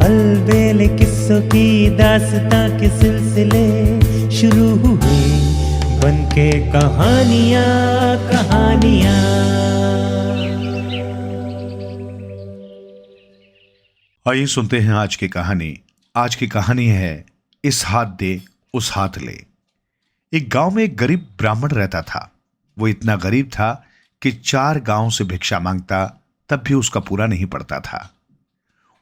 अलबेले किस्सों की दास्तां के सिलसिले शुरू हुए, बनके कहानियां कहानियां। आइए सुनते हैं आज की कहानी। आज की कहानी है इस हाथ दे उस हाथ ले। एक गांव में एक गरीब ब्राह्मण रहता था। वो इतना गरीब था कि 4 गांव से भिक्षा मांगता, तब भी उसका पूरा नहीं पड़ता था।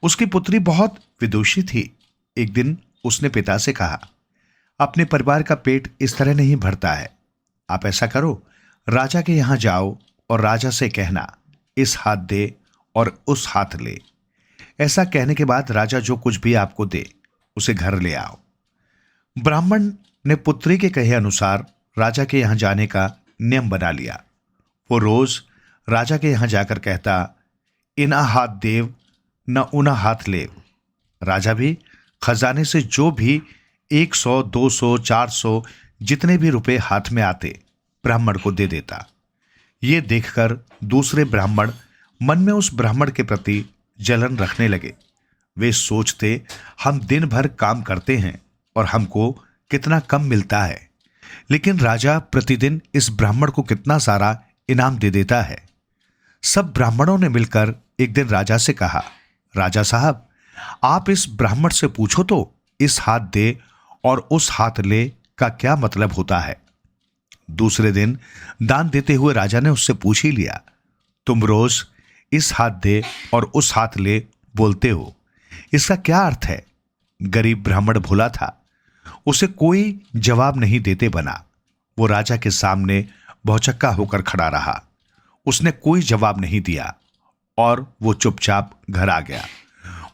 उसकी पुत्री बहुत विदुषी थी। एक दिन उसने पिता से कहा, अपने परिवार का पेट इस तरह नहीं भरता है। आप ऐसा करो, राजा के यहां जाओ और राजा से कहना, इस हाथ दे और उस हाथ ले। ऐसा कहने के बाद राजा जो कुछ भी आपको दे उसे घर ले आओ। ब्राह्मण ने पुत्री के कहे अनुसार राजा के यहां जाने का नियम बना लिया। वो रोज राजा के यहां जाकर कहता, इना हाथ देव न उना हाथ लेव। राजा भी खजाने से जो भी 100, 200, 400 जितने भी रुपए हाथ में आते ब्राह्मण को दे देता। ये देखकर दूसरे ब्राह्मण मन में उस ब्राह्मण के प्रति जलन रखने लगे। वे सोचते, हम दिन भर काम करते हैं और हमको कितना कम मिलता है, लेकिन राजा प्रतिदिन इस ब्राह्मण को कितना सारा इनाम दे देता है। सब ब्राह्मणों ने मिलकर एक दिन राजा से कहा, राजा साहब, आप इस ब्राह्मण से पूछो तो इस हाथ दे और उस हाथ ले का क्या मतलब होता है। दूसरे दिन दान देते हुए राजा ने उससे पूछ ही लिया, तुम रोज इस हाथ दे और उस हाथ ले बोलते हो, इसका क्या अर्थ है? गरीब ब्राह्मण भोला था, उसे कोई जवाब नहीं देते बना। वो राजा के सामने भौचक्का होकर खड़ा रहा। उसने कोई जवाब नहीं दिया और वो चुपचाप घर आ गया।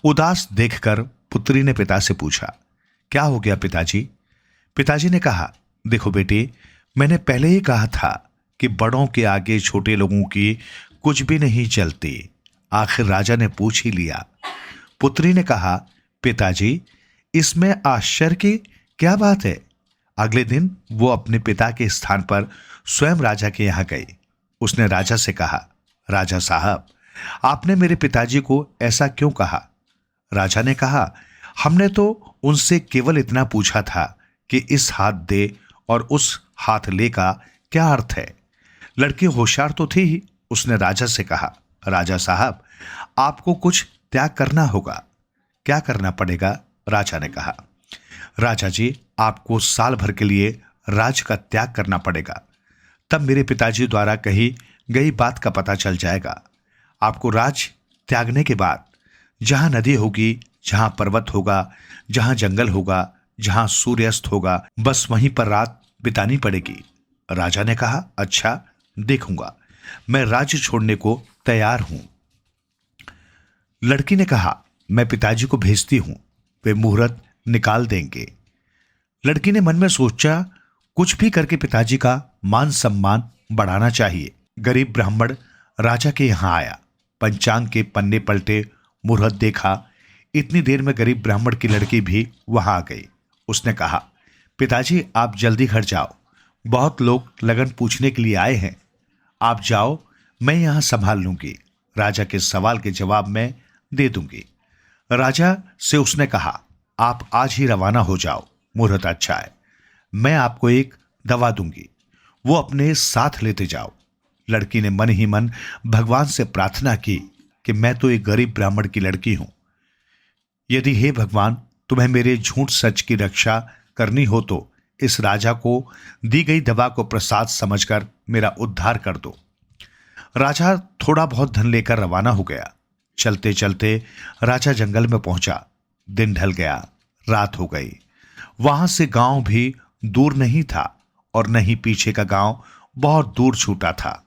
उदास देखकर पुत्री ने पिता से पूछा, क्या हो गया पिताजी? पिताजी ने कहा, देखो बेटी, मैंने पहले ही कहा था कि बड़ों के आगे छोटे लोगों की कुछ भी नहीं चलती। आखिर राजा ने पूछ ही लिया। पुत्री ने कहा, पिताजी, इसमें आश्चर्य की क्या बात है? अगले दिन वो अपने पिता के स्थान पर स्वयं राजा के यहां गई। उसने राजा से कहा, राजा साहब, आपने मेरे पिताजी को ऐसा क्यों कहा? राजा ने कहा, हमने तो उनसे केवल इतना पूछा था कि इस हाथ दे और उस हाथ ले का क्या अर्थ है। लड़की होशियार तो थी ही। उसने राजा से कहा, राजा साहब, आपको कुछ त्याग करना होगा। क्या करना पड़ेगा? राजा ने कहा, राजा जी, आपको साल भर के लिए राज का त्याग करना पड़ेगा। तब मेरे पिताजी द्वारा कही गई बात का पता चल जाएगा। आपको राज त्यागने के बाद जहां नदी होगी, जहां पर्वत होगा, जहां जंगल होगा, जहां सूर्यास्त होगा, बस वहीं पर रात बितानी पड़ेगी। राजा ने कहा, अच्छा, देखूंगा, मैं राज्य छोड़ने को तैयार हूं। लड़की ने कहा, मैं पिताजी को भेजती हूं, वे मुहूर्त निकाल देंगे। लड़की ने मन में सोचा, कुछ भी करके पिताजी का मान सम्मान बढ़ाना चाहिए। गरीब ब्राह्मण राजा के यहां आया। पंचांग के पन्ने पलटे, मुहूर्त देखा। इतनी देर में गरीब ब्राह्मण की लड़की भी वहां आ गई। उसने कहा, पिताजी, आप जल्दी घर जाओ, बहुत लोग लगन पूछने के लिए आए हैं। आप जाओ, मैं यहां संभाल लूंगी। राजा के सवाल के जवाब में दे दूंगी। राजा से उसने कहा, आप आज ही रवाना हो जाओ, मुहूर्त अच्छा है। मैं आपको एक दवा दूंगी, वो अपने साथ लेते जाओ। लड़की ने मन ही मन भगवान से प्रार्थना की कि मैं तो एक गरीब ब्राह्मण की लड़की हूं। यदि हे भगवान, तुम्हें मेरे झूठ सच की रक्षा करनी हो तो इस राजा को दी गई दवा को प्रसाद समझकर मेरा उद्धार कर दो। राजा थोड़ा बहुत धन लेकर रवाना हो गया। चलते चलते राजा जंगल में पहुंचा। दिन ढल गया, रात हो गई। वहां से गांव भी दूर नहीं था और न ही पीछे का गांव बहुत दूर छूटा था।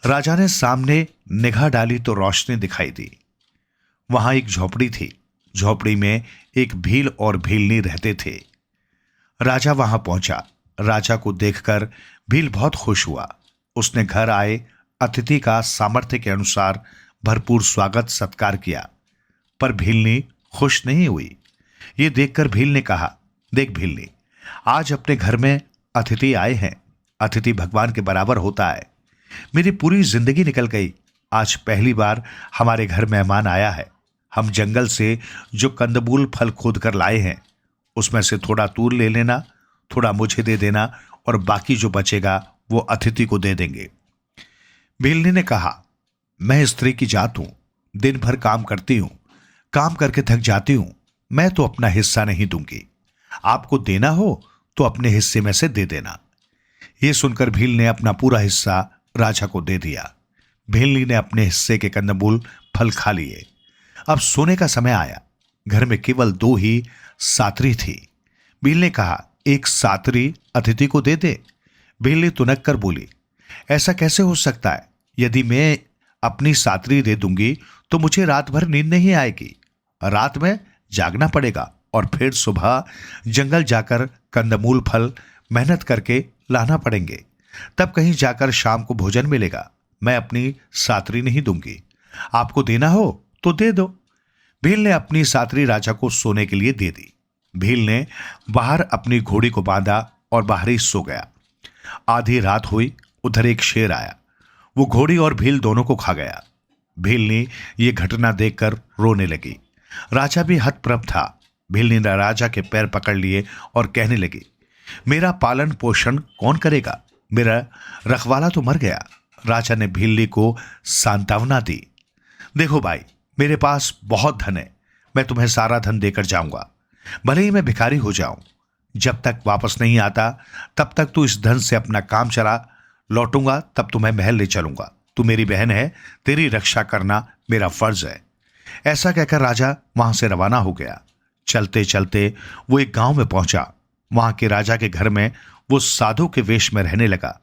राजा ने सामने निगाह डाली तो रोशनी दिखाई दी। वहां एक झोपड़ी थी। झोपड़ी में एक भील और भीलनी रहते थे। राजा वहां पहुंचा। राजा को देखकर भील बहुत खुश हुआ। उसने घर आए अतिथि का सामर्थ्य के अनुसार भरपूर स्वागत सत्कार किया, पर भीलनी खुश नहीं हुई। ये देखकर भील ने कहा, देख भीलनी, आज अपने घर में अतिथि आए हैं। अतिथि भगवान के बराबर होता है। मेरी पूरी जिंदगी निकल गई, आज पहली बार हमारे घर मेहमान आया है। हम जंगल से जो कंदमूल फल खोद कर लाए हैं उसमें से थोड़ा तू ले लेना, थोड़ा मुझे दे देना और बाकी जो बचेगा वो अतिथि को दे देंगे। भीलनी ने कहा, मैं स्त्री की जात हूं, दिन भर काम करती हूं, काम करके थक जाती हूं, मैं तो अपना हिस्सा नहीं दूंगी। आपको देना हो तो अपने हिस्से में से दे देना। यह सुनकर भील ने अपना पूरा हिस्सा राजा को दे दिया। भीलनी ने अपने हिस्से के कंदमूल फल खा लिए। अब सोने का समय आया। घर में केवल 2 ही सातरी थी। भील ने कहा, एक सातरी अतिथि को दे दे। भीलनी तुनक कर बोली, ऐसा कैसे हो सकता है? यदि मैं अपनी सातरी दे दूंगी तो मुझे रात भर नींद नहीं आएगी। रात में जागना पड़ेगा और फिर सुबह जंगल जाकर कंदमूल फल मेहनत करके लाना पड़ेंगे, तब कहीं जाकर शाम को भोजन मिलेगा। मैं अपनी सातरी नहीं दूंगी। आपको देना हो तो दे दो। भील ने अपनी सातरी राजा को सोने के लिए दे दी। भील ने बाहर अपनी घोड़ी को बांधा और बाहर ही सो गया। आधी रात हुई, उधर एक शेर आया। वो घोड़ी और भील दोनों को खा गया। भील ने यह घटना देखकर रोने लगी। राजा भी हतप्रभ था। भील ने राजा के पैर पकड़ लिए और कहने लगी, मेरा पालन पोषण कौन करेगा? मेरा रखवाला तो मर गया। राजा ने भीलनी को सांत्वना दी। देखो भाई, मेरे पास बहुत धन है, मैं तुम्हें सारा धन देकर जाऊंगा, भले ही मैं भिखारी हो जाऊं। जब तक वापस नहीं आता तब तक तू इस धन से अपना काम चला, लौटूंगा तब तुम्हें महल ले चलूंगा। तू मेरी बहन है, तेरी रक्षा करना मेरा फर्ज है। ऐसा कहकर राजा वहां से रवाना हो गया। चलते चलते वो एक गांव में पहुंचा। वहां के राजा के घर में वो साधु के वेश में रहने लगा।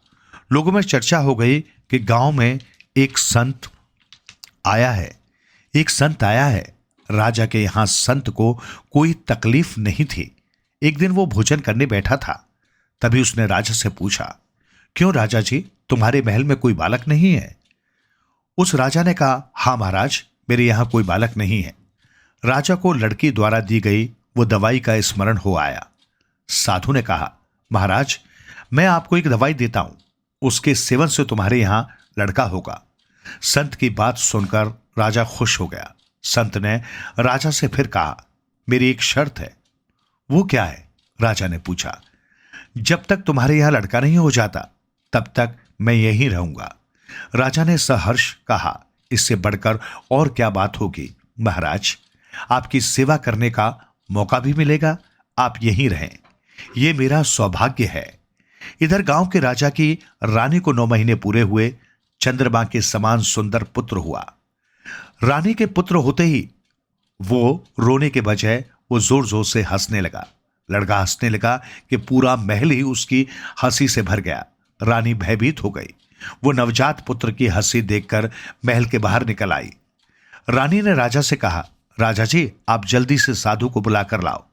लोगों में चर्चा हो गई कि गांव में एक संत आया है, एक संत आया है। राजा के यहां संत को कोई तकलीफ नहीं थी। एक दिन वो भोजन करने बैठा था, तभी उसने राजा से पूछा, क्यों राजा जी, तुम्हारे महल में कोई बालक नहीं है? उस राजा ने कहा, हां महाराज, मेरे यहां कोई बालक नहीं है। राजा को लड़की द्वारा दी गई वो दवाई का स्मरण हो आया। साधु ने कहा, महाराज, मैं आपको एक दवाई देता हूं, उसके सेवन से तुम्हारे यहां लड़का होगा। संत की बात सुनकर राजा खुश हो गया। संत ने राजा से फिर कहा, मेरी एक शर्त है। वो क्या है? राजा ने पूछा। जब तक तुम्हारे यहां लड़का नहीं हो जाता तब तक मैं यहीं रहूंगा। राजा ने सहर्ष कहा, इससे बढ़कर और क्या बात होगी महाराज, आपकी सेवा करने का मौका भी मिलेगा, आप यहीं रहें, यह मेरा सौभाग्य है। इधर गांव के राजा की रानी को 9 महीने पूरे हुए। चंद्रमा के समान सुंदर पुत्र हुआ। रानी के पुत्र होते ही वो रोने के बजाय वो जोर जोर से हंसने लगा। लड़का हंसने लगा कि पूरा महल ही उसकी हंसी से भर गया। रानी भयभीत हो गई। वो नवजात पुत्र की हंसी देखकर महल के बाहर निकल आई। रानी ने राजा से कहा, राजा जी, आप जल्दी से साधु को बुलाकर लाओ।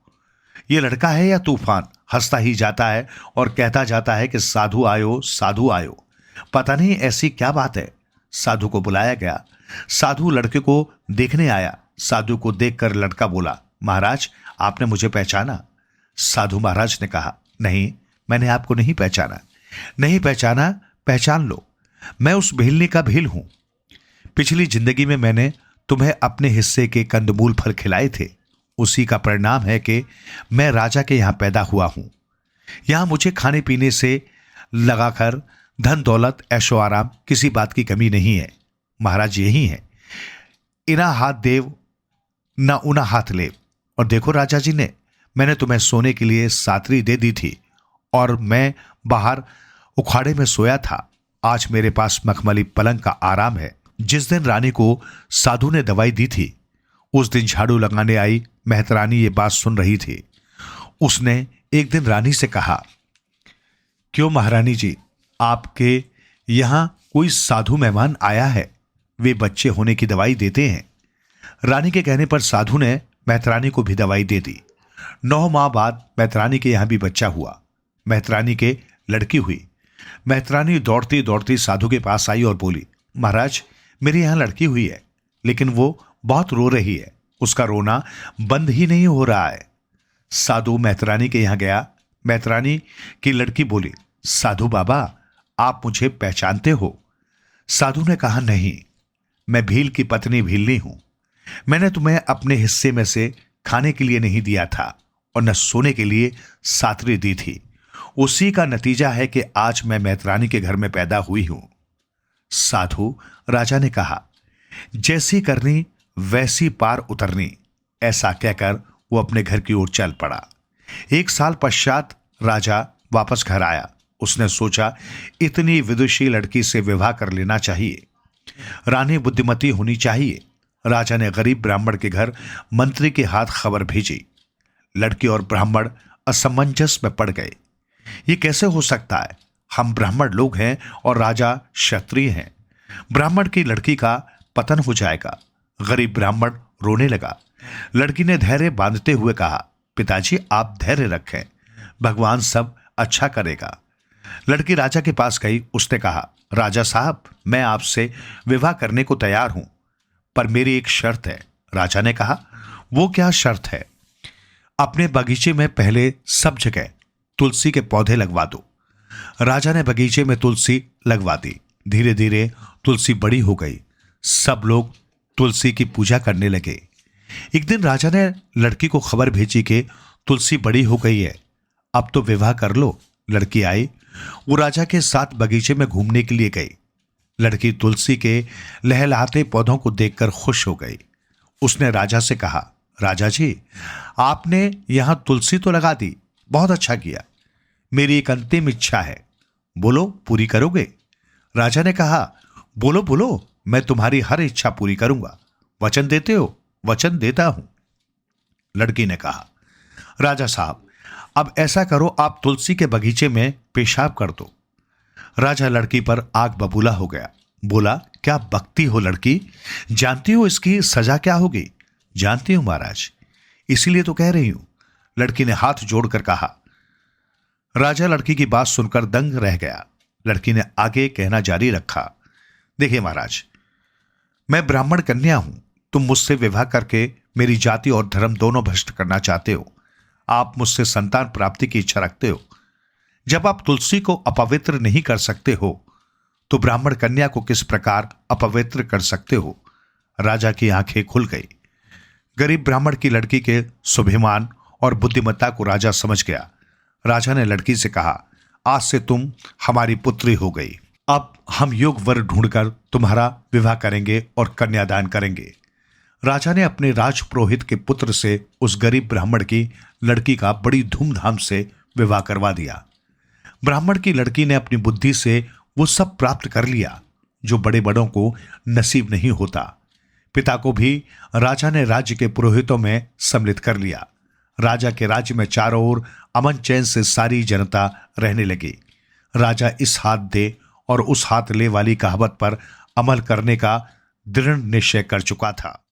ये लड़का है या तूफान? हंसता ही जाता है और कहता जाता है कि साधु आयो, साधु आयो। पता नहीं ऐसी क्या बात है। साधु को बुलाया गया। साधु लड़के को देखने आया। साधु को देखकर लड़का बोला, महाराज, आपने मुझे पहचाना? साधु महाराज ने कहा, नहीं, मैंने आपको नहीं पहचाना। नहीं पहचाना? पहचान लो, मैं उस भीलनी का भील हूं। पिछली जिंदगी में मैंने तुम्हें अपने हिस्से के कंदमूल फल खिलाए थे। उसी का परिणाम है कि मैं राजा के यहां पैदा हुआ हूं। यहां मुझे खाने पीने से लगाकर धन दौलत ऐशो आराम किसी बात की कमी नहीं है। महाराज यही है, इना हाथ देव ना उना हाथ ले। और देखो राजा जी ने, मैंने तुम्हें सोने के लिए सातरी दे दी थी और मैं बाहर उखाड़े में सोया था। आज मेरे पास मखमली पलंग का आराम है। जिस दिन रानी को साधु ने दवाई दी थी उस दिन झाड़ू लगाने आई मेहतरानी ये बात सुन रही थी। उसने एक दिन रानी से कहा, क्यों महारानी जी, आपके यहां कोई साधु मेहमान आया है? वे बच्चे होने की दवाई देते हैं। रानी के कहने पर साधु ने मेहतरानी को भी दवाई दे दी। 9 माह बाद मेहतरानी के यहां भी बच्चा हुआ। मेहतरानी के लड़की हुई। मेहतरानी दौड़ती दौड़ती साधु के पास आई और बोली, महाराज, मेरे यहां लड़की हुई है, लेकिन वो बहुत रो रही है। उसका रोना बंद ही नहीं हो रहा है। साधु मेहतरानी के यहां गया। मेहतरानी की लड़की बोली, साधु बाबा, आप मुझे पहचानते हो? साधु ने कहा, नहीं, मैं भील की पत्नी भीलनी हूं। मैंने तुम्हें अपने हिस्से में से खाने के लिए नहीं दिया था और न सोने के लिए सातरी दी थी। उसी का नतीजा है कि आज मैं मैत्रानी के घर में पैदा हुई हूं। साधु, राजा ने कहा, जैसी करनी वैसी पार उतरनी। ऐसा कहकर वो अपने घर की ओर चल पड़ा। 1 साल पश्चात राजा वापस घर आया। उसने सोचा इतनी विदुषी लड़की से विवाह कर लेना चाहिए। रानी बुद्धिमती होनी चाहिए। राजा ने गरीब ब्राह्मण के घर मंत्री के हाथ खबर भेजी। लड़की और ब्राह्मण असमंजस में पड़ गए। ये कैसे हो सकता है? हम ब्राह्मण लोग हैं और राजा क्षत्रिय हैं। ब्राह्मण की लड़की का पतन हो जाएगा। गरीब ब्राह्मण रोने लगा। लड़की ने धैर्य बांधते हुए कहा, पिताजी आप धैर्य रखें, भगवान सब अच्छा करेगा। लड़की राजा के पास गई। उसने कहा, राजा साहब, मैं आपसे विवाह करने को तैयार हूं, पर मेरी एक शर्त है। राजा ने कहा, वो क्या शर्त है? अपने बगीचे में पहले सब जगह तुलसी के पौधे लगवा दो। राजा ने बगीचे में तुलसी लगवा दी। धीरे धीरे तुलसी बड़ी हो गई। सब लोग तुलसी की पूजा करने लगे। एक दिन राजा ने लड़की को खबर भेजी कि तुलसी बड़ी हो गई है, अब तो विवाह कर लो। लड़की आई। वो राजा के साथ बगीचे में घूमने के लिए गई। लड़की तुलसी के लहलहाते पौधों को देखकर खुश हो गई। उसने राजा से कहा, राजा जी, आपने यहां तुलसी तो लगा दी, बहुत अच्छा किया। मेरी एक अंतिम इच्छा है, बोलो पूरी करोगे? राजा ने कहा, बोलो बोलो, मैं तुम्हारी हर इच्छा पूरी करूंगा। वचन देते हो? वचन देता हूं। लड़की ने कहा, राजा साहब, अब ऐसा करो, आप तुलसी के बगीचे में पेशाब कर दो। राजा लड़की पर आग बबूला हो गया। बोला, क्या बकती हो लड़की? जानती हो इसकी सजा क्या होगी? जानती हूं महाराज, इसीलिए तो कह रही हूं। लड़की ने हाथ जोड़कर कहा। राजा लड़की की बात सुनकर दंग रह गया। लड़की ने आगे कहना जारी रखा, देखिए महाराज, मैं ब्राह्मण कन्या हूं। तुम मुझसे विवाह करके मेरी जाति और धर्म दोनों भ्रष्ट करना चाहते हो। आप मुझसे संतान प्राप्ति की इच्छा रखते हो। जब आप तुलसी को अपवित्र नहीं कर सकते हो तो ब्राह्मण कन्या को किस प्रकार अपवित्र कर सकते हो? राजा की आंखें खुल गई। गरीब ब्राह्मण की लड़की के स्वाभिमान और बुद्धिमत्ता को राजा समझ गया। राजा ने लड़की से कहा, आज से तुम हमारी पुत्री हो गई। अब हम योग्य वर ढूंढकर तुम्हारा विवाह करेंगे और कन्यादान करेंगे। राजा ने अपने राजपुरोहित के पुत्र से उस गरीब ब्राह्मण की लड़की का बड़ी धूमधाम से विवाह करवा दिया। ब्राह्मण की लड़की ने अपनी बुद्धि से वो सब प्राप्त कर लिया जो बड़े बड़ों को नसीब नहीं होता। पिता को भी राजा ने राज्य के पुरोहितों में सम्मिलित कर लिया। राजा के राज्य में चारों ओर अमन चैन से सारी जनता रहने लगी। राजा इस हाथ दे और उस हाथ ले वाली कहावत पर अमल करने का दृढ़ निश्चय कर चुका था।